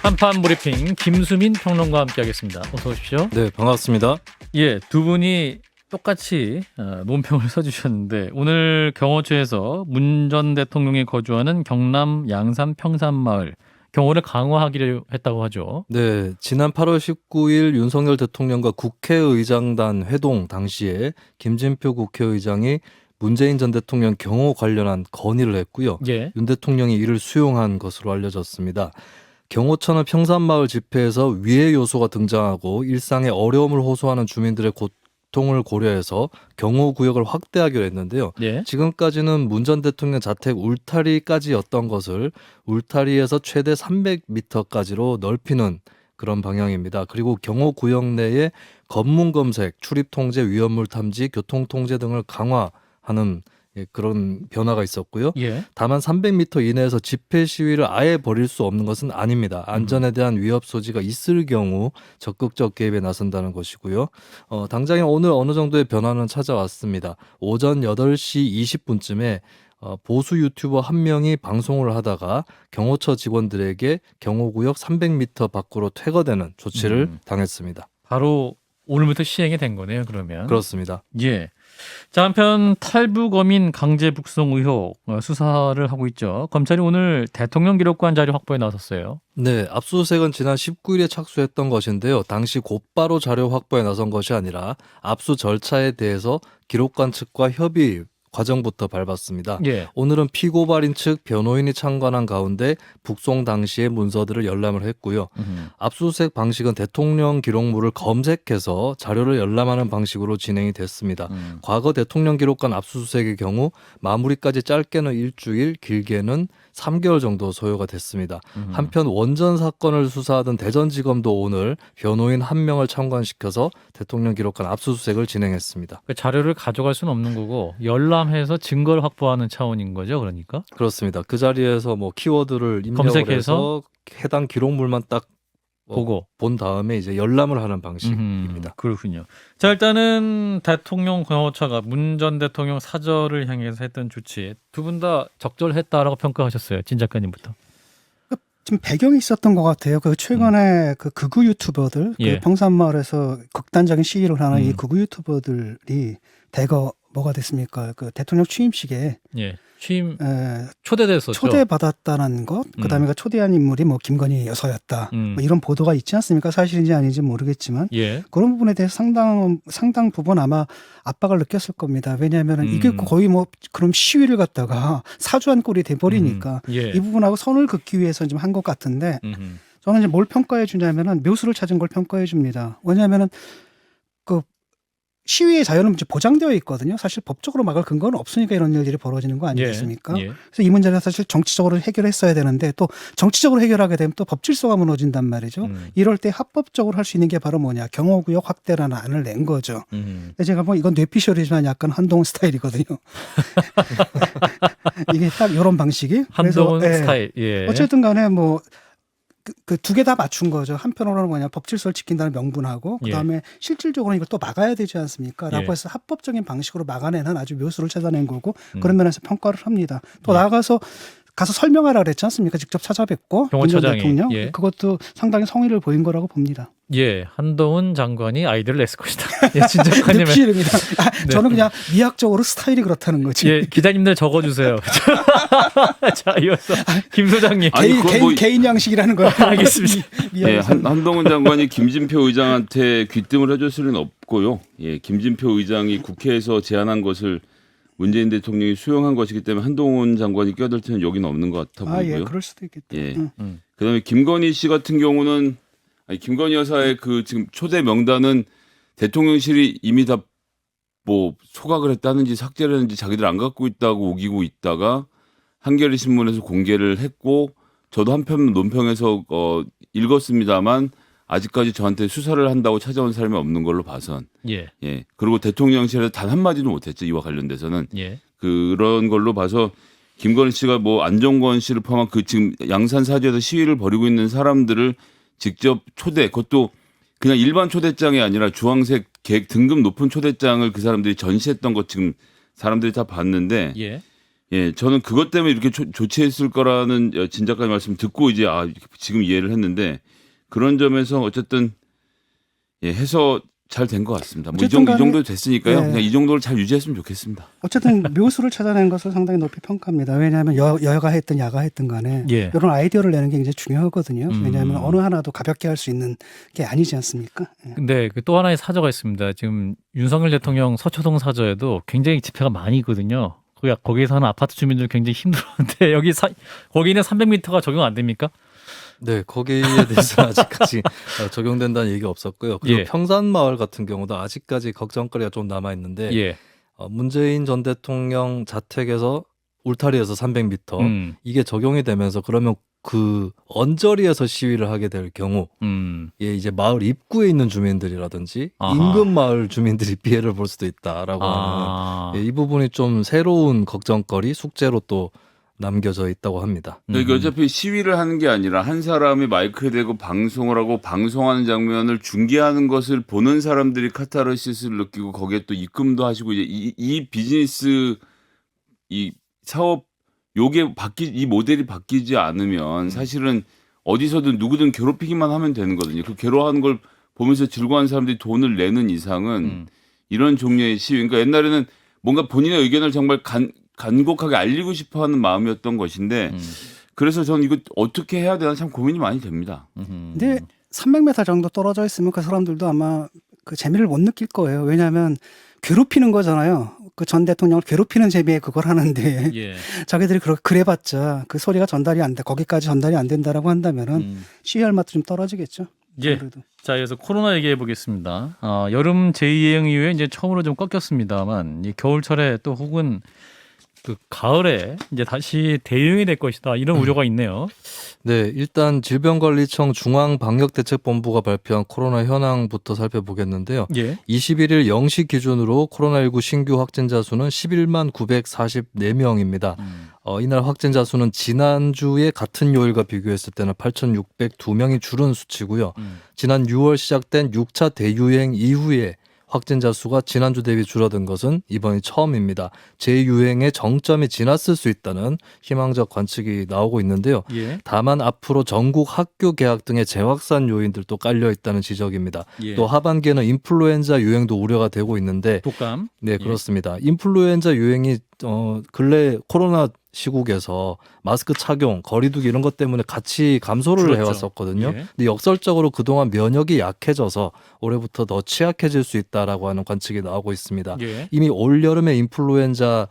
한판 브리핑 김수민 평론가와 함께하겠습니다. 어서 오십시오. 네, 반갑습니다. 예, 두 분이 똑같이 논평을 써주셨는데 오늘 경호처에서 문 전 대통령이 거주하는 경남 양산 평산마을 경호를 강화하기로 했다고 하죠. 네, 지난 8월 19일 윤석열 대통령과 국회의장단 회동 당시에 김진표 국회의장이 문재인 전 대통령 경호 관련한 건의를 했고요. 예. 윤 대통령이 이를 수용한 것으로 알려졌습니다. 경호처는 평산마을 집회에서 위해 요소가 등장하고 일상의 어려움을 호소하는 주민들의 고통을 고려해서 경호구역을 확대하기로 했는데요. 예. 지금까지는 문 전 대통령 자택 울타리까지였던 것을 울타리에서 최대 300m까지로 넓히는 그런 방향입니다. 그리고 경호구역 내에 검문 검색, 출입 통제, 위험물 탐지, 교통 통제 등을 강화하는 그런 변화가 있었고요. 예. 다만 300m 이내에서 집회 시위를 아예 벌일 수 없는 것은 아닙니다. 안전에 대한 위협 소지가 있을 경우 적극적 개입에 나선다는 것이고요. 당장에 오늘 어느 정도의 변화는 찾아왔습니다. 오전 8시 20분쯤에 보수 유튜버 한 명이 방송을 하다가 경호처 직원들에게 경호구역 300m 밖으로 퇴거되는 조치를 당했습니다. 바로 오늘부터 시행이 된 거네요, 그러면. 그렇습니다. 예. 자, 한편 탈북어민 강제 북송 의혹 수사를 하고 있죠. 검찰이 오늘 대통령 기록관 자료 확보에 나섰어요. 네, 압수수색은 지난 19일에 착수했던 것인데요. 당시 곧바로 자료 확보에 나선 것이 아니라 압수 절차에 대해서 기록관 측과 협의 과정부터 밟았습니다. 예. 오늘은 피고발인 측 변호인이 참관한 가운데 북송 당시의 문서들을 열람을 했고요. 압수수색 방식은 대통령 기록물을 검색해서 자료를 열람하는 방식으로 진행이 됐습니다. 과거 대통령 기록관 압수수색의 경우 마무리까지 짧게는 일주일, 길게는 3개월 정도 소요가 됐습니다. 한편 원전 사건을 수사하던 대전지검도 오늘 변호인 한 명을 참관시켜서 대통령 기록관 압수수색을 진행했습니다. 그 자료를 가져갈 수는 없는 거고 열람해서 증거를 확보하는 차원인 거죠, 그러니까? 그렇습니다. 그 자리에서 뭐 키워드를 입력을 검색해서 해서 해당 기록물만 딱 보고 본 다음에 이제 열람을 하는 방식입니다. 그렇군요. 자, 일단은 대통령 경호처가 문 전 대통령 사저를 향해서 했던 조치 두 분 다 적절했다라고 평가하셨어요. 진 작가님부터. 지금 배경이 있었던 것 같아요. 그 최근에 그 극우 유튜버들, 예. 그 평산마을에서 극단적인 시위를 하는 이 극우 유튜버들이 대거 뭐가 됐습니까? 그 대통령 취임식에 예. 취임 초대됐었죠. 초대받았다는 것, 그다음에 그 초대한 인물이 뭐 김건희 여사였다. 뭐 이런 보도가 있지 않습니까? 사실인지 아닌지 모르겠지만 예. 그런 부분에 대해서 상당 부분 아마 압박을 느꼈을 겁니다. 왜냐하면 이게 거의 뭐 그럼 시위를 갖다가 사주한 꼴이 돼버리니까 예. 이 부분하고 선을 긋기 위해서 좀 한 것 같은데 저는 이제 뭘 평가해 주냐면은 묘수를 찾은 걸 평가해 줍니다. 왜냐하면은 그 시위의 자유는 이제 보장되어 있거든요. 사실 법적으로 막을 근거는 없으니까 이런 일들이 벌어지는 거 아니겠습니까? 예. 그래서 이 문제는 사실 정치적으로 해결했어야 되는데 또 정치적으로 해결하게 되면 또 법 질서가 무너진단 말이죠. 이럴 때 합법적으로 할 수 있는 게 바로 뭐냐. 경호구역 확대라는 안을 낸 거죠. 근데 제가 뭐 이건 뇌피셜이지만 약간 한동훈 스타일이거든요. 이게 딱 이런 방식이. 한동훈 그래서, 스타일. 예. 어쨌든 간에 뭐 그 두 개 다 맞춘 거죠. 한편으로는 뭐냐 법 질서를 지킨다는 명분하고 그다음에 실질적으로 이걸 또 막아야 되지 않습니까? 라고 해서 합법적인 방식으로 막아내는 아주 묘수를 찾아낸 거고 그런 면에서 평가를 합니다. 또 나아가서 가서 설명하라 그랬지 않습니까? 직접 찾아뵙고 문 전 경호처장이. 대통령 예. 그것도 상당히 성의를 보인 거라고 봅니다. 예, 한동훈 장관이 아이디어를 냈을 것이다. 예, 진 작가님의. 뇌피셜입니다. 저는 그냥 미학적으로 스타일이 그렇다는 거지. 예, 기자님들 적어주세요. 자, 이어서 김 소장님. 아니, 개인 양식이라는 거예요. 알겠습니다. 예, 한동훈 장관이 김진표 의장한테 귀뜸을 해줄 수는 없고요. 예, 김진표 의장이 국회에서 제안한 것을 문재인 대통령이 수용한 것이기 때문에 한동훈 장관이 껴들 때는 여기는 없는 것 같아 보이고요. 예, 그럴 수도 있겠다. 예. 그다음에 김건희 씨 같은 경우는 김건희 여사의 그 지금 초대 명단은 대통령실이 이미 다 뭐 소각을 했다는지 삭제를 했는지 자기들 안 갖고 있다고 우기고 있다가 한겨레 신문에서 공개를 했고 저도 한편 논평에서 읽었습니다만 아직까지 저한테 수사를 한다고 찾아온 사람이 없는 걸로 봐선 예. 예. 그리고 대통령실에서 단 한마디도 못했죠. 이와 관련돼서는 예. 그런 걸로 봐서 김건희 씨가 뭐 안정권 씨를 포함한 그 지금 양산 사지에서 시위를 벌이고 있는 사람들을 직접 초대, 그것도 그냥 일반 초대장이 아니라 주황색 계획 등급 높은 초대장을 그 사람들이 전시했던 것 지금 사람들이 다 봤는데 예. 예, 저는 그것 때문에 이렇게 조치했을 거라는 진작까지 말씀 듣고 이제 지금 이해를 했는데 그런 점에서 어쨌든 예, 해서 잘 된 것 같습니다. 뭐 이 정도 됐으니까요. 네. 그냥 이 정도를 잘 유지했으면 좋겠습니다. 어쨌든 묘수를 찾아낸 것을 상당히 높이 평가합니다. 왜냐하면 여가했든 야가했든 간에 예. 이런 아이디어를 내는 게 굉장히 중요하거든요. 왜냐하면 어느 하나도 가볍게 할 수 있는 게 아니지 않습니까? 예. 근데 또 하나의 사저가 있습니다. 지금 윤석열 대통령 서초동 사저에도 굉장히 집회가 많이 있거든요. 거기에 사는 아파트 주민들 굉장히 힘들었는데 여기 거기는 300m가 적용 안 됩니까? 네, 거기에 대해서는 아직까지 적용된다는 얘기가 없었고요. 그리고 예. 평산마을 같은 경우도 아직까지 걱정거리가 좀 남아 있는데 예. 문재인 전 대통령 자택에서 울타리에서 300m 이게 적용이 되면서 그러면 그 언저리에서 시위를 하게 될 경우 이제 마을 입구에 있는 주민들이라든지 아하. 인근 마을 주민들이 피해를 볼 수도 있다라고 하는 이 부분이 좀 새로운 걱정거리 숙제로 또 남겨져 있다고 합니다. 그러니까 어차피 시위를 하는 게 아니라 한 사람이 마이크에 대고 방송을 하고 방송하는 장면을 중계하는 것을 보는 사람들이 카타르시스를 느끼고 거기에 또 입금도 하시고 이제 이 비즈니스 이 사업 이 모델이 바뀌지 않으면 사실은 어디서든 누구든 괴롭히기만 하면 되는 거거든요. 그 괴로워하는 걸 보면서 즐거워하는 사람들이 돈을 내는 이상은 이런 종류의 시위. 그러니까 옛날에는 뭔가 본인의 의견을 정말 간곡하게 알리고 싶어하는 마음이었던 것인데 그래서 저는 이거 어떻게 해야 되나 참 고민이 많이 됩니다. 근데 300m 정도 떨어져 있으면 그 사람들도 아마 그 재미를 못 느낄 거예요. 왜냐하면 괴롭히는 거잖아요. 그 전 대통령을 괴롭히는 재미에 그걸 하는데 예. 자기들이 그래봤자 그 소리가 전달이 안 돼. 거기까지 전달이 안 된다라고 한다면은 시위할 맛도 좀 떨어지겠죠. 예. 아무래도. 자, 그래서 코로나 얘기해 보겠습니다. 여름 제2행 이후에 이제 처음으로 좀 꺾였습니다만 이 겨울철에 또 혹은 그 가을에 이제 다시 대유행이 될 것이다 이런 우려가 있네요. 네, 일단 질병관리청 중앙방역대책본부가 발표한 코로나 현황부터 살펴보겠는데요. 예. 21일 0시 기준으로 코로나19 신규 확진자 수는 11만 944명입니다. 이날 확진자 수는 지난주의 같은 요일과 비교했을 때는 8,602명이 줄은 수치고요. 지난 6월 시작된 6차 대유행 이후에 확진자 수가 지난주 대비 줄어든 것은 이번이 처음입니다. 재유행의 정점이 지났을 수 있다는 희망적 관측이 나오고 있는데요. 예. 다만 앞으로 전국 학교 개학 등의 재확산 요인들도 깔려 있다는 지적입니다. 예. 또 하반기에는 인플루엔자 유행도 우려가 되고 있는데 독감. 네, 그렇습니다. 인플루엔자 유행이 근래 코로나 시국에서 마스크 착용, 거리두기 이런 것 때문에 같이 감소를 줄었죠. 해왔었거든요. 예. 근데 역설적으로 그동안 면역이 약해져서 올해부터 더 취약해질 수 있다라고 하는 관측이 나오고 있습니다. 예. 이미 올 여름에 인플루엔자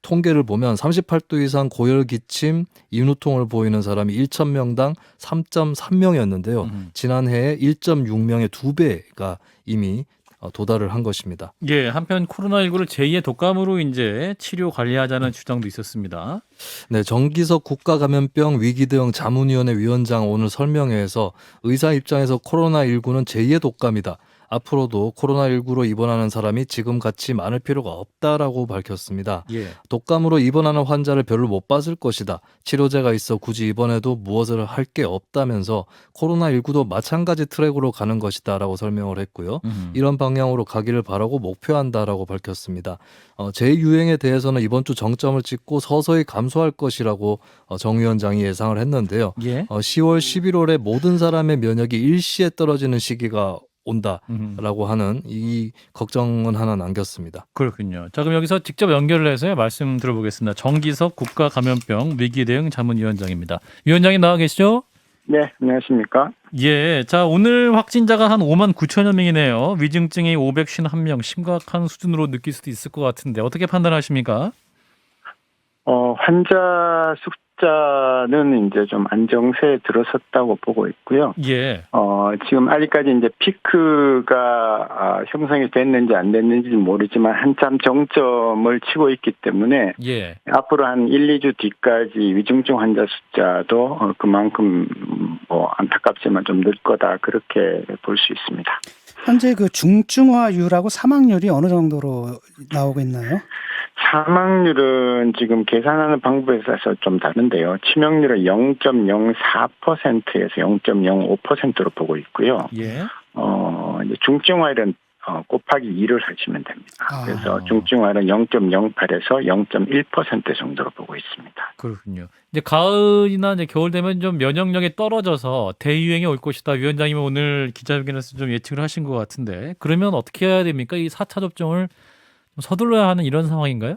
통계를 보면 38도 이상 고열 기침, 인후통을 보이는 사람이 1,000명당 3.3명이었는데요. 지난해에 1.6명의 2배가 이미 도달을 한 것입니다. 예, 한편 코로나19를 제2의 독감으로 이제 치료 관리하자는 주장도 있었습니다. 네, 정기석 국가감염병 위기대응 자문위원회 위원장 오늘 설명회에서 의사 입장에서 코로나19는 제2의 독감이다. 앞으로도 코로나19로 입원하는 사람이 지금같이 많을 필요가 없다라고 밝혔습니다. 예. 독감으로 입원하는 환자를 별로 못 봤을 것이다. 치료제가 있어 굳이 입원해도 무엇을 할 게 없다면서 코로나19도 마찬가지 트랙으로 가는 것이다 라고 설명을 했고요. 이런 방향으로 가기를 바라고 목표한다라고 밝혔습니다. 재유행에 대해서는 이번 주 정점을 찍고 서서히 감소할 것이라고 정 위원장이 예상을 했는데요. 예. 10월, 11월에 모든 사람의 면역이 일시에 떨어지는 시기가 온다라고 하는 이 걱정은 하나 남겼습니다. 그렇군요. 자, 그럼 여기서 직접 연결을 해서 말씀 들어보겠습니다. 정기석 국가감염병 위기대응 자문위원장입니다. 위원장님 나와 계시죠? 네, 안녕하십니까? 예. 자, 오늘 확진자가 한 5만 9천여 명이네요. 위중증이 551명, 심각한 수준으로 느낄 수도 있을 것 같은데 어떻게 판단하십니까? 환자 숫자는 이제 좀 안정세에 들어섰다고 보고 있고요. 예. 지금 아직까지 이제 피크가 형성이 됐는지 안 됐는지는 모르지만 한참 정점을 치고 있기 때문에 예. 앞으로 한 1, 2주 뒤까지 위중증 환자 숫자도 그만큼 안타깝지만 좀 늘 거다 그렇게 볼 수 있습니다. 현재 그 중증화율하고 사망률이 어느 정도로 나오고 있나요? 사망률은 지금 계산하는 방법에 따라서 좀 다른데요. 치명률은 0.04%에서 0.05%로 보고 있고요. 예. 이제 중증화율은 곱하기 2를 하시면 됩니다. 아. 그래서 중증화는 0.08에서 0.1% 정도로 보고 있습니다. 그렇군요. 이제 가을이나 이제 겨울 되면 좀 면역력이 떨어져서 대유행이 올 것이다. 위원장님은 오늘 기자회견에서 좀 예측을 하신 것 같은데 그러면 어떻게 해야 됩니까? 이 4차 접종을 좀 서둘러야 하는 이런 상황인가요?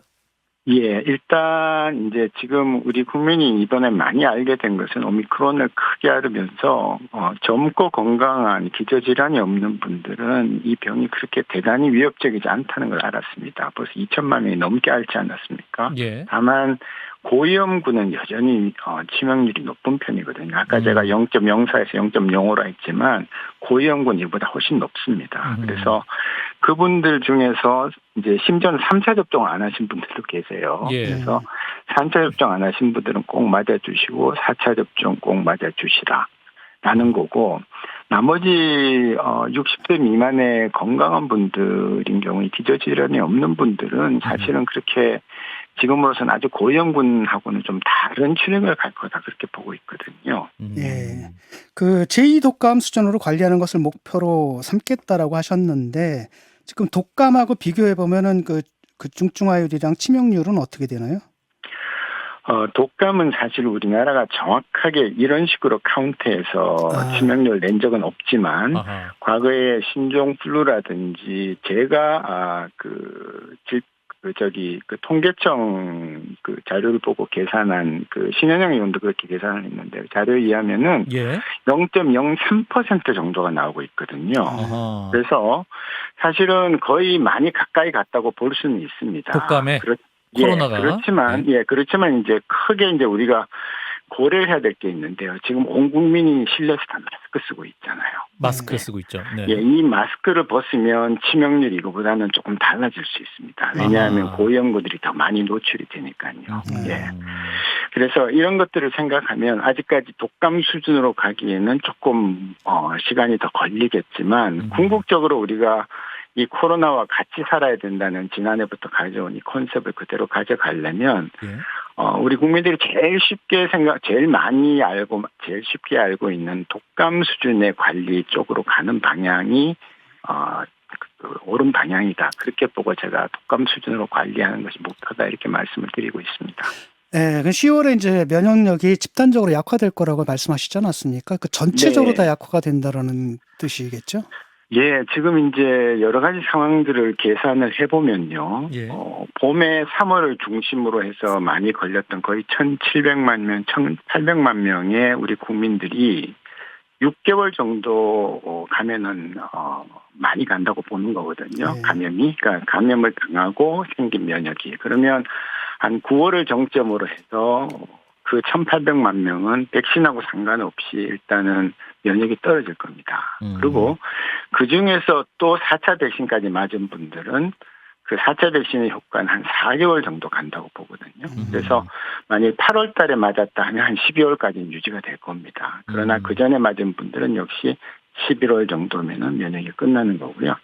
예, 일단 이제 지금 우리 국민이 이번에 많이 알게 된 것은 오미크론을 크게 앓으면서 젊고 건강한 기저질환이 없는 분들은 이 병이 그렇게 대단히 위협적이지 않다는 걸 알았습니다. 벌써 2천만 명이 넘게 앓지 않았습니까? 예. 다만 고위험군은 여전히 치명률이 높은 편이거든요. 아까 제가 0.04에서 0.05라 했지만 고위험군 이보다 훨씬 높습니다. 그래서 그분들 중에서 이제 심지어는 3차 접종 안 하신 분들도 계세요. 예. 그래서 3차 접종 안 하신 분들은 꼭 맞아주시고 4차 접종 꼭 맞아주시라라는 거고 나머지 60세 미만의 건강한 분들인 경우에 기저질환이 없는 분들은 사실은 그렇게 지금으로서는 아주 고위험군하고는 좀 다른 추력을 갈 거다 그렇게 보고 있거든요. 예. 그 제2독감 수준으로 관리하는 것을 목표로 삼겠다라고 하셨는데 지금 독감하고 비교해 보면은 그 중증화율이랑 치명률은 어떻게 되나요? 독감은 사실 우리나라가 정확하게 이런 식으로 카운트해서 치명률 낸 적은 없지만 아하. 과거에 신종플루라든지 제가 통계청 자료를 보고 계산한 신현영 의원도 그렇게 계산을 했는데 자료에 의하면은 예. 0.03% 정도가 나오고 있거든요. 아하. 그래서 사실은 거의 많이 가까이 갔다고 볼 수는 있습니다. 독감에 코로나가 그렇지만 이제 크게 이제 우리가 고려를 해야 될 게 있는데요. 지금 온 국민이 실내에서 다 마스크 쓰고 있잖아요. 마스크 쓰고 있죠. 네. 예, 이 마스크를 벗으면 치명률이 이거보다는 조금 달라질 수 있습니다. 왜냐하면 고위험군들이 더 많이 노출이 되니까요. 예. 그래서 이런 것들을 생각하면 아직까지 독감 수준으로 가기에는 조금 시간이 더 걸리겠지만 궁극적으로 우리가 이 코로나와 같이 살아야 된다는 지난해부터 가져온 이 컨셉을 그대로 가져가려면 우리 국민들이 제일 쉽게 알고 있는 독감 수준의 관리 쪽으로 가는 방향이 옳은 방향이다. 그렇게 보고 제가 독감 수준으로 관리하는 것이 목표다 이렇게 말씀을 드리고 있습니다. 네, 10월에 이제 면역력이 집단적으로 약화될 거라고 말씀하시지 않았습니까? 그 전체적으로 다 약화가 된다라는 뜻이겠죠? 예, 지금 이제 여러 가지 상황들을 계산을 해보면요. 예. 봄에 3월을 중심으로 해서 많이 걸렸던 거의 1,700만 명, 1,800만 명의 우리 국민들이 6개월 정도 가면은 많이 간다고 보는 거거든요. 네. 그러니까 감염을 당하고 생긴 면역이. 그러면 한 9월을 정점으로 해서 그 1,800만 명은 백신하고 상관없이 일단은 면역이 떨어질 겁니다. 그리고 그중에서 또 4차 백신까지 맞은 분들은 그 4차 백신의 효과는 한 4개월 정도 간다고 보거든요. 그래서 만약 8월 달에 맞았다 하면 한 12월까지는 유지가 될 겁니다. 그러나 그 전에 맞은 분들은 역시 11월 정도면은 면역이 끝나는 거고요.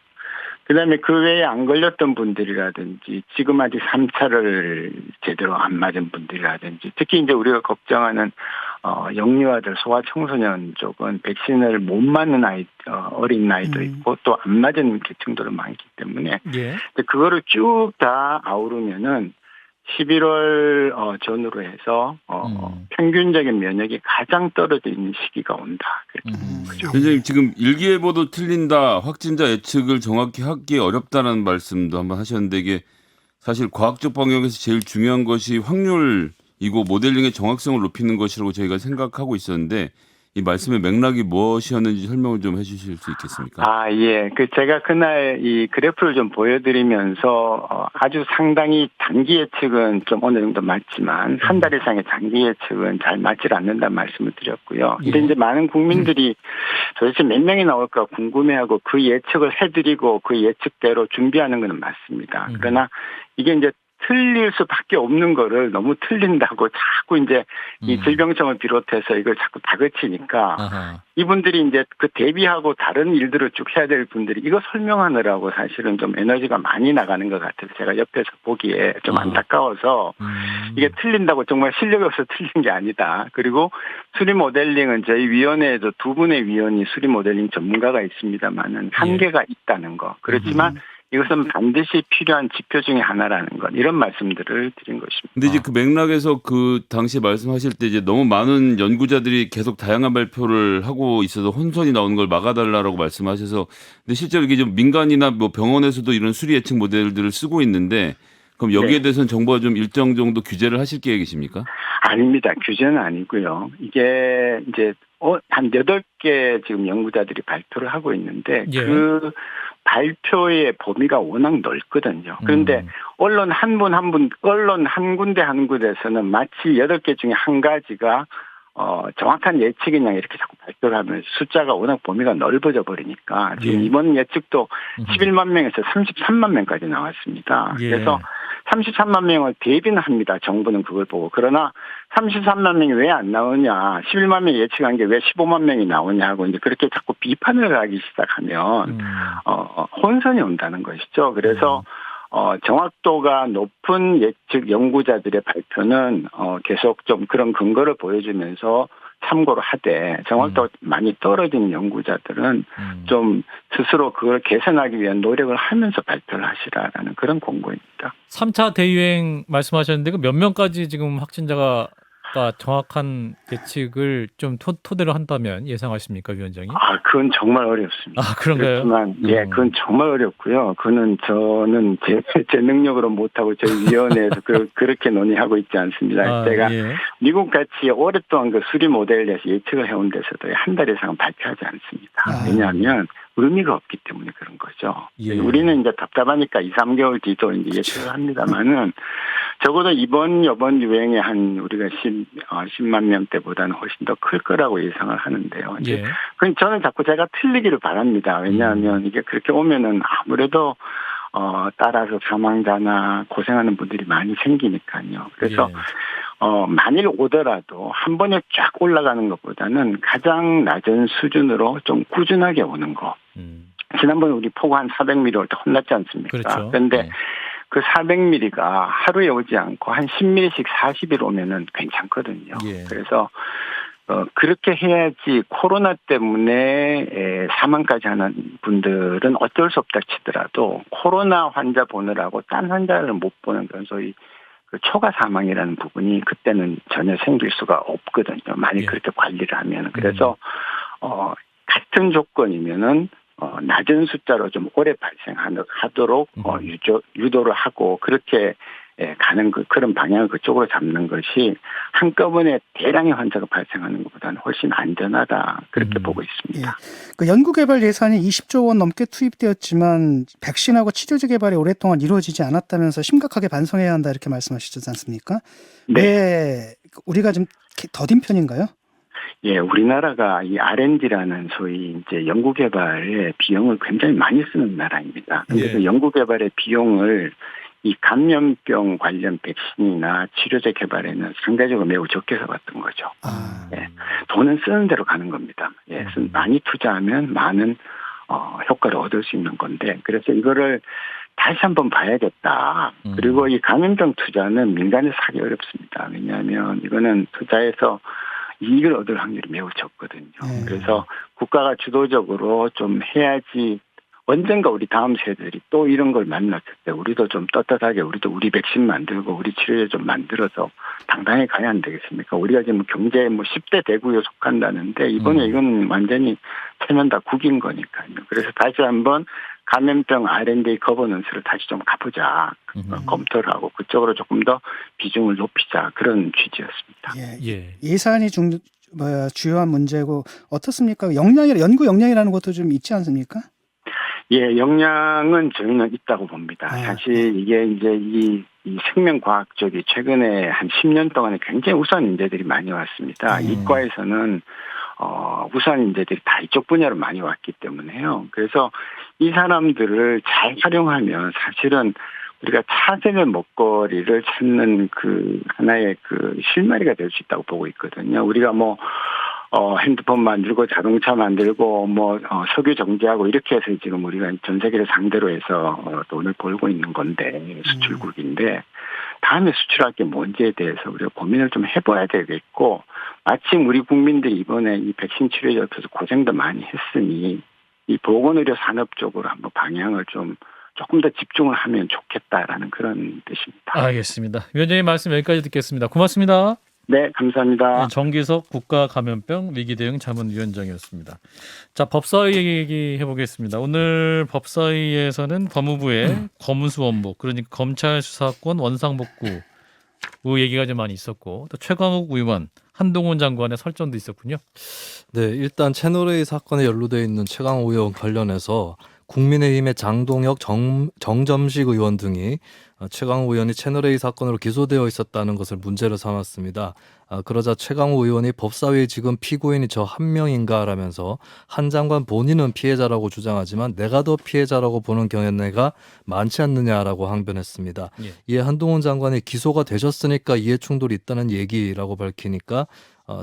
그다음에 그 외에 안 걸렸던 분들이라든지 지금 아직 3차를 제대로 안 맞은 분들이라든지 특히 이제 우리가 걱정하는 영유아들, 소아청소년 쪽은 백신을 못 맞는 어린 나이도 있고 또 안 맞은 계층들도 많기 때문에 그거를 쭉 다 아우르면은 11월 전후로 해서 평균적인 면역이 가장 떨어져 있는 시기가 온다. 그렇게 보죠. 선생님 지금 일기예보도 틀린다, 확진자 예측을 정확히 하기 어렵다는 말씀도 한번 하셨는데 이게 사실 과학적 방역에서 제일 중요한 것이 확률이고 모델링의 정확성을 높이는 것이라고 저희가 생각하고 있었는데 이 말씀의 맥락이 무엇이었는지 설명을 좀 해주실 수 있겠습니까? 예. 제가 그날 이 그래프를 좀 보여드리면서 아주 상당히 단기 예측은 좀 어느 정도 맞지만 한 달 이상의 장기 예측은 잘 맞질 않는다는 말씀을 드렸고요. 근데 이제 많은 국민들이 도대체 몇 명이 나올까 궁금해하고 그 예측을 해드리고 그 예측대로 준비하는 것은 맞습니다. 그러나 이게 이제 틀릴 수밖에 없는 거를 너무 틀린다고 자꾸 이제 이 질병청을 비롯해서 이걸 자꾸 다그치니까 아하. 이분들이 이제 그 대비하고 다른 일들을 쭉 해야 될 분들이 이거 설명하느라고 사실은 좀 에너지가 많이 나가는 것 같아서 제가 옆에서 보기에 좀 안타까워서 이게 틀린다고 정말 실력이 없어서 틀린 게 아니다. 그리고 수리 모델링은 저희 위원회에도 두 분의 위원이 수리 모델링 전문가가 있습니다만은 한계가 있다는 거. 그렇지만 이것은 반드시 필요한 지표 중에 하나라는 것. 이런 말씀들을 드린 것입니다. 근데 이제 그 맥락에서 그 당시 말씀하실 때 이제 너무 많은 연구자들이 계속 다양한 발표를 하고 있어서 혼선이 나오는 걸 막아달라고 말씀하셔서 근데 실제로 이게 좀 민간이나 뭐 병원에서도 이런 수리 예측 모델들을 쓰고 있는데 그럼 여기에 대해서는 정부가 좀 일정 정도 규제를 하실 계획이십니까? 아닙니다. 규제는 아니고요. 이게 이제 한 8개 지금 연구자들이 발표를 하고 있는데 예. 그 발표의 범위가 워낙 넓거든요. 그런데 언론 한 군데에서는 마치 8개 중에 한 가지가 정확한 예측이냐 이렇게 자꾸 발표를 하면 숫자가 워낙 범위가 넓어져 버리니까 지금 예. 이번 예측도 11만 명에서 33만 명까지 나왔습니다. 예. 그래서 33만 명을 대비는 합니다. 정부는 그걸 보고. 그러나 33만 명이 왜 안 나오냐, 11만 명이 예측한 게 왜 15만 명이 나오냐 하고 이제 그렇게 자꾸 비판을 하기 시작하면 혼선이 온다는 것이죠. 그래서 정확도가 높은 예측 연구자들의 발표는 계속 좀 그런 근거를 보여주면서 참고를 하되 정확도가 많이 떨어지는 연구자들은 좀 스스로 그걸 개선하기 위한 노력을 하면서 발표를 하시라라는 그런 공고입니다. 3차 대유행 말씀하셨는데 그 몇 명까지 지금 확진자가 정확한 예측을 좀 토대로 한다면 예상하십니까, 위원장이? 그건 정말 어렵습니다. 그런가요? 그렇지만 그건 정말 어렵고요. 저는 제 능력으로 못하고 저희 위원회에서 그렇게 논의하고 있지 않습니다. 제가 미국 같이 오랫동안 그 수리 모델에서 예측을 해온 데서도 한 달 이상은 발표하지 않습니다. 왜냐하면 의미가 없기 때문에 그런 거죠. 예. 우리는 이제 답답하니까 2, 3개월 뒤도 이제 예측을 합니다만은 적어도 이번 유행에 한 우리가 10만 명대보다는 훨씬 더 클 거라고 예상을 하는데요. 이제 저는 자꾸 제가 틀리기를 바랍니다. 왜냐하면 이게 그렇게 오면은 아무래도 따라서 사망자나 고생하는 분들이 많이 생기니까요. 그래서 만일 오더라도 한 번에 쫙 올라가는 것보다는 가장 낮은 수준으로 좀 꾸준하게 오는 거. 지난번에 우리 폭우 한 400mm 올 때 혼났지 않습니까? 그렇죠. 그런데 그 400mm가 하루에 오지 않고 한 10mm씩 40일 오면은 괜찮거든요. 그래서 그렇게 해야지 코로나 때문에 사망까지 하는 분들은 어쩔 수 없다 치더라도 코로나 환자 보느라고 딴 환자를 못 보는 그런 소위 그 초과 사망이라는 부분이 그때는 전혀 생길 수가 없거든요. 만약 그렇게 관리를 하면. 그래서 같은 조건이면은 낮은 숫자로 좀 오래 발생하도록 유도를 하고 그렇게 가는 그런 방향을 그쪽으로 잡는 것이 한꺼번에 대량의 환자가 발생하는 것보다는 훨씬 안전하다 그렇게 보고 있습니다. 그 연구개발 예산이 20조 원 넘게 투입되었지만 백신하고 치료제 개발이 오랫동안 이루어지지 않았다면서 심각하게 반성해야 한다 이렇게 말씀하시지 않습니까? 네. 우리가 좀 더딘 편인가요? 우리나라가 이 R&D라는 소위 이제 연구개발의 비용을 굉장히 많이 쓰는 나라입니다. 그래서 연구개발의 비용을 이 감염병 관련 백신이나 치료제 개발에는 상대적으로 매우 적게 써봤던 거죠. 돈은 쓰는 대로 가는 겁니다. 많이 투자하면 많은 효과를 얻을 수 있는 건데 그래서 이거를 다시 한번 봐야겠다. 그리고 이 감염병 투자는 민간에서 하기 어렵습니다. 왜냐하면 이거는 투자해서 이익을 얻을 확률이 매우 적거든요. 그래서 국가가 주도적으로 좀 해야지 언젠가 우리 다음 세대들이 또 이런 걸 만났을 때 우리도 좀 떳떳하게 우리 백신 만들고 우리 치료제 좀 만들어서 당당히 가야 안 되겠습니까? 우리가 지금 경제 10대 대국에 속한다는데 이번에 이건 완전히 체면 다 국인 거니까요. 그래서 다시 한번 감염병 R&D 거버넌스를 다시 좀 가보자. 검토를 하고 그쪽으로 조금 더 비중을 높이자. 그런 취지였습니다. 예산이 주요한 문제고 어떻습니까? 연구 역량이라는 것도 좀 있지 않습니까? 역량은 저희는 있다고 봅니다. 사실 이게 이제 이 생명과학 쪽이 최근에 한 10년 동안에 굉장히 우수한 인재들이 많이 왔습니다. 이과에서는 우수한 인재들이 다 이쪽 분야로 많이 왔기 때문에요. 그래서 이 사람들을 잘 활용하면 사실은 우리가 차세대 먹거리를 찾는 그 하나의 그 실마리가 될 수 있다고 보고 있거든요. 우리가 뭐 핸드폰 만들고 자동차 만들고 석유 정제하고 이렇게 해서 지금 우리가 전 세계를 상대로 해서 돈을 벌고 있는 건데 수출국인데 다음에 수출할 게 뭔지에 대해서 우리가 고민을 좀 해봐야 되겠고 마침 우리 국민들이 이번에 이 백신 치료에 옆에서 고생도 많이 했으니 이 보건의료 산업 쪽으로 한번 방향을 조금 더 집중을 하면 좋겠다라는 그런 뜻입니다. 알겠습니다. 위원장님 말씀 여기까지 듣겠습니다. 고맙습니다. 네, 감사합니다. 정기석 국가감염병 위기대응 자문위원장이었습니다. 자, 법사위 얘기해 보겠습니다. 오늘 법사위에서는 법무부의 검수원복, 그러니까 검찰 수사권 원상복구 얘기가 좀 많이 있었고 또 최광욱 의원, 한동훈 장관의 설전도 있었군요. 네, 일단 채널A 사건에 연루되어 있는 최강욱 의원 관련해서 국민의힘의 장동혁, 정점식 의원 등이 최강욱 의원이 채널A 사건으로 기소되어 있었다는 것을 문제로 삼았습니다. 그러자 최강욱 의원이 법사위에 지금 피고인이 저 한 명인가라면서 한 장관 본인은 피해자라고 주장하지만 내가 더 피해자라고 보는 견해가 많지 않느냐라고 항변했습니다. 예. 이에 한동훈 장관이 기소가 되셨으니까 이해충돌이 있다는 얘기라고 밝히니까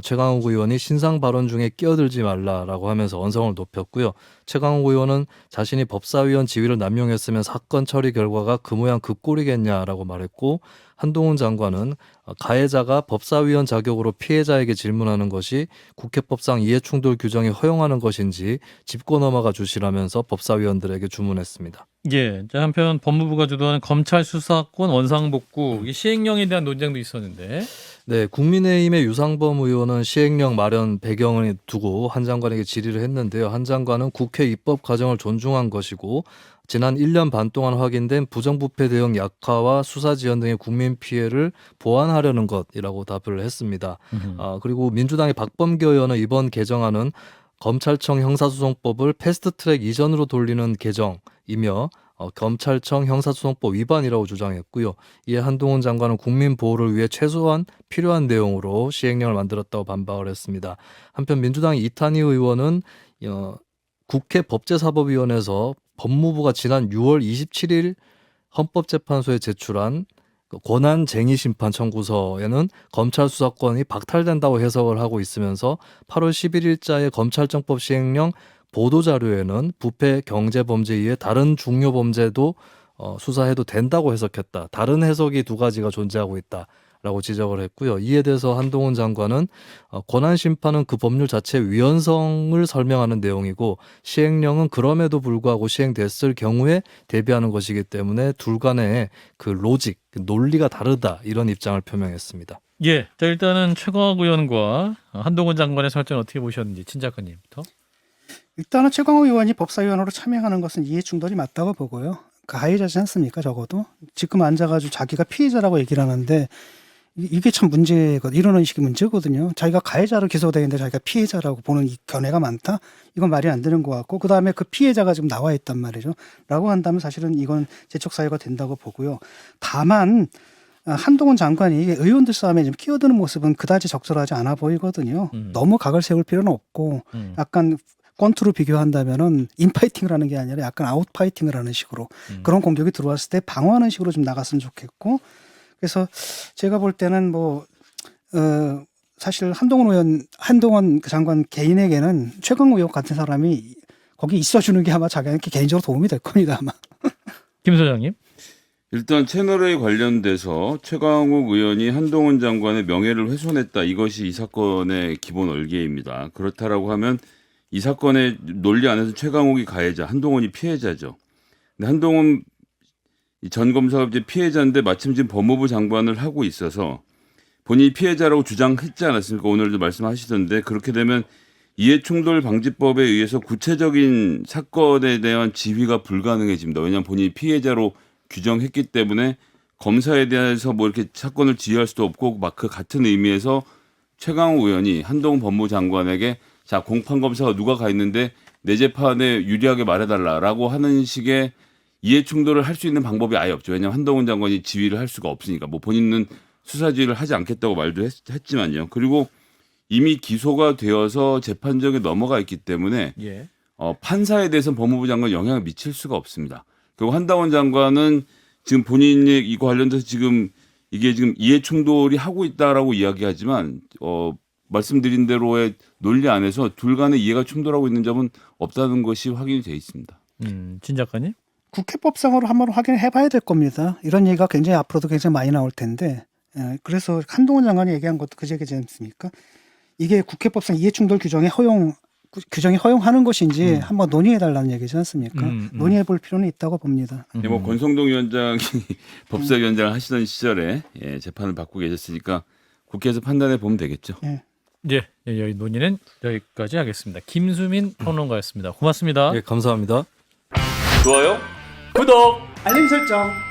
최강욱 의원이 신상 발언 중에 끼어들지 말라라고 하면서 언성을 높였고요. 최강욱 의원은 자신이 법사위원 지위를 남용했으면 사건 처리 결과가 그 모양 그 꼴이겠냐라고 말했고 한동훈 장관은 가해자가 법사위원 자격으로 피해자에게 질문하는 것이 국회법상 이해충돌 규정이 허용하는 것인지 짚고 넘어가 주시라면서 법사위원들에게 주문했습니다. 예. 한편 법무부가 주도하는 검찰 수사권 원상복구 이 시행령에 대한 논쟁도 있었는데 네, 국민의힘의 유상범 의원은 시행령 마련 배경을 두고 한 장관에게 질의를 했는데요. 한 장관은 국회 입법 과정을 존중한 것이고 지난 1년 반 동안 확인된 부정부패 대응 약화와 수사 지연 등의 국민 피해를 보완하려는 것이라고 답을 했습니다. 그리고 민주당의 박범계 의원은 이번 개정안은 검찰청 형사소송법을 패스트트랙 이전으로 돌리는 개정이며 검찰청 형사소송법 위반이라고 주장했고요. 이에 한동훈 장관은 국민 보호를 위해 최소한 필요한 내용으로 시행령을 만들었다고 반박을 했습니다. 한편 민주당의 이탄희 의원은 국회 법제사법위원회에서 법무부가 지난 6월 27일 헌법재판소에 제출한 권한쟁의 심판 청구서에는 검찰 수사권이 박탈된다고 해석을 하고 있으면서 8월 11일자의 검찰청법 시행령 보도자료에는 부패 경제범죄 이외에 다른 중요범죄도 수사해도 된다고 해석했다. 다른 해석이 두 가지가 존재하고 있다라고 지적을 했고요. 이에 대해서 한동훈 장관은 권한심판은 그 법률 자체의 위헌성을 설명하는 내용이고 시행령은 그럼에도 불구하고 시행됐을 경우에 대비하는 것이기 때문에 둘 간의 그 로직, 논리가 다르다 이런 입장을 표명했습니다. 예. 자, 일단은 최광욱 의원과 한동훈 장관의 설전 어떻게 보셨는지 친 작가님부터. 일단은 최광욱 의원이 법사위원으로 참여하는 것은 이해충돌이 맞다고 보고요. 가해자지 않습니까? 적어도 지금 앉아가지고 자기가 피해자라고 얘기를 하는데 이게 참 문제거든. 이런 의식이 문제거든요. 자기가 가해자로 기소되는데 자기가 피해자라고 보는 이 견해가 많다? 이건 말이 안 되는 것 같고 그다음에 그 피해자가 지금 나와 있단 말이죠. 라고 한다면 사실은 이건 재촉 사유가 된다고 보고요. 다만 한동훈 장관이 의원들 싸움에 좀 끼어드는 모습은 그다지 적절하지 않아 보이거든요. 너무 각을 세울 필요는 없고 약간 권투로 비교한다면은 인파이팅을 하는 게 아니라 약간 아웃파이팅을 하는 식으로 그런 공격이 들어왔을 때 방어하는 식으로 좀 나갔으면 좋겠고 그래서 제가 볼 때는 사실 한동훈 장관 개인에게는 최강욱 의원 같은 사람이 거기 있어주는 게 아마 자기한테 개인적으로 도움이 될 겁니다 아마. 김 소장님. 일단 채널A 관련돼서 최강욱 의원이 한동훈 장관의 명예를 훼손했다. 이것이 이 사건의 기본 얼개입니다. 그렇다라고 하면 이 사건의 논리 안에서 최강욱이 가해자, 한동훈이 피해자죠. 근데 한동훈 전 검사가 이제 피해자인데 마침 지금 법무부 장관을 하고 있어서 본인이 피해자라고 주장했지 않았습니까? 오늘도 말씀하시던데 그렇게 되면 이해충돌방지법에 의해서 구체적인 사건에 대한 지휘가 불가능해집니다. 왜냐하면 본인이 피해자로 규정했기 때문에 검사에 대해서 이렇게 사건을 지휘할 수도 없고 막 그 같은 의미에서 최강욱 의원이 한동훈 법무부 장관에게 자, 공판 검사가 누가 가 있는데 내 재판에 유리하게 말해달라라고 하는 식의 이해 충돌을 할 수 있는 방법이 아예 없죠. 왜냐하면 한동훈 장관이 지휘를 할 수가 없으니까. 본인은 수사 지휘를 하지 않겠다고 말도 했지만요. 그리고 이미 기소가 되어서 재판정에 넘어가 있기 때문에 판사에 대해서는 법무부 장관 영향을 미칠 수가 없습니다. 그리고 한동훈 장관은 지금 본인이 이거 관련돼서 지금 이게 지금 이해 충돌이 하고 있다라고 이야기하지만 말씀드린 대로의 논리 안에서 둘 간의 이해가 충돌하고 있는 점은 없다는 것이 확인이 돼 있습니다. 진 작가님? 국회법상으로 한번 확인해 봐야 될 겁니다. 이런 얘기가 굉장히 앞으로도 굉장히 많이 나올 텐데 그래서 한동훈 장관이 얘기한 것도 그 얘기지 않습니까? 이게 국회법상 이해충돌 규정이 허용하는 것인지 한번 논의해 달라는 얘기지 않습니까? 논의해 볼 필요는 있다고 봅니다. 뭐 권성동 위원장이 법사위원장을 하시던 시절에 재판을 받고 계셨으니까 국회에서 판단해 보면 되겠죠. 예, 여기 논의는 여기까지 하겠습니다. 김수민 평론가였습니다. 고맙습니다. 예, 감사합니다. 좋아요, 구독. 알림 설정.